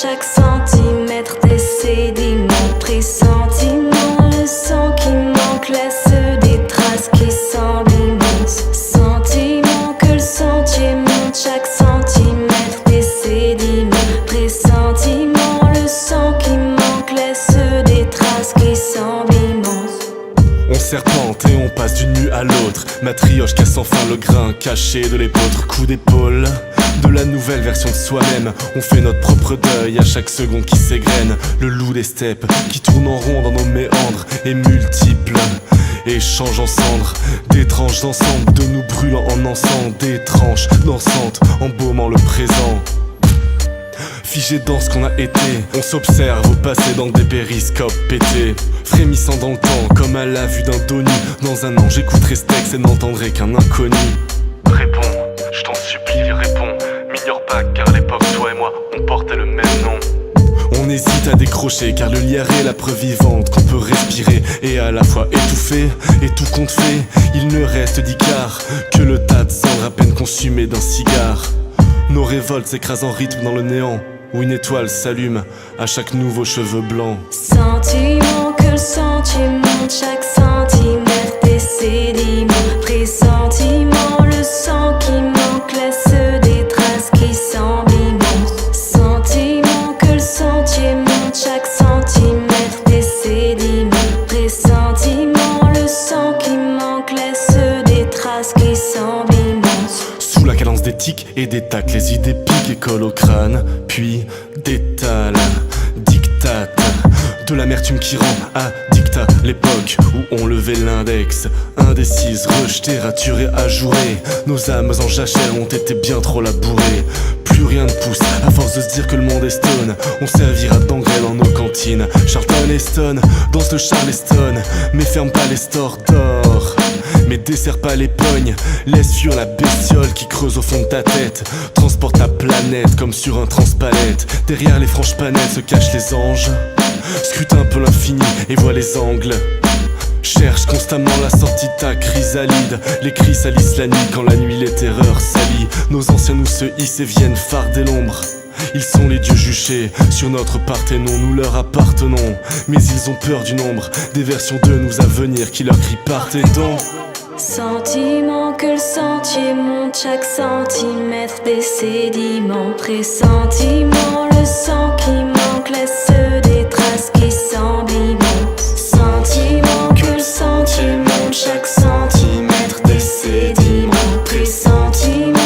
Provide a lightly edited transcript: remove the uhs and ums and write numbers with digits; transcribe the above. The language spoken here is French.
chaque centimètre des sédiments. Pressentiment, le sang qui manque laisse des traces qui semblent immenses. Sentiment que le sentier monte chaque centimètre des sédiments. Pressentiment, le sang qui manque laisse des traces qui semblent immenses. On serpente et on passe d'une nuit à l'autre. Matrioche casse enfin le grain caché de l'épautre. Coup d'épaule de la nouvelle version de soi-même. On fait notre propre deuil à chaque seconde qui s'égrène. Le loup des steppes qui tourne en rond dans nos méandres est multiple et change en cendres. D'étranges ensembles de nous brûlant en encens. Des tranches dansantes embaumant le présent. Figé dans ce qu'on a été, on s'observe au passé dans des périscopes pétés. Frémissant dans le temps, comme à la vue d'un dos nu. Dans un an j'écouterai ce texte et n'entendrai qu'un inconnu. Réponds, je t'en supplie, réponds. M'ignore pas car à l'époque toi et moi on portait le même nom. On hésite à décrocher car le lierre est la preuve vivante qu'on peut respirer et à la fois étouffer et tout compte fait. Il ne reste d'icard que le tas de cendres à peine consumé d'un cigare. Nos révoltes s'écrasent en rythme dans le néant où une étoile s'allume à chaque nouveau cheveu blanc. Sentiment que le sentier monte chaque centimètre des sédiments. Pressentiment, le sang qui manque laisse des traces qui semblent immenses. Sentiment que le sentier monte chaque centimètre des sédiments. Pressentiment, le sang qui manque laisse des traces qui semblent immenses. Sous la cadence des tics et des tacs, les idées piquent et collent au crâne, puis détalent, dictatent de l'amertume qui rend addict à l'époque où on levait l'index. Indécise, rejetée, raturée, ajourée. Nos âmes en jachère ont été bien trop labourées. Plus rien ne pousse, à force de se dire que le monde est stone. On servira d'engrais dans nos cantines. Charlton Heston, danse le Charleston. Mais ferme pas les stores d'or, mais desserre pas les pognes. Laisse fuir la bestiole qui creuse au fond de ta tête. Transporte ta planète comme sur un transpalette. Derrière les franches panettes se cachent les anges. Scrute un peu l'infini et vois les angles. Cherche constamment la sortie de ta chrysalide. Les cris salissent la nuit quand la nuit les terreurs s'allient. Nos anciens nous se hissent et viennent farder l'ombre. Ils sont les dieux juchés sur notre Parthénon, nous leur appartenons. Mais ils ont peur du nombre des versions de nous à venir qui leur crient partez donc. Sentiment que le sentier monte chaque centimètre des sédiments. Pressentiment, le sang qui manque laisse des traces qui semblent immenses. Sentiment que le sentier monte chaque centimètre des sédiments. Pressentiment,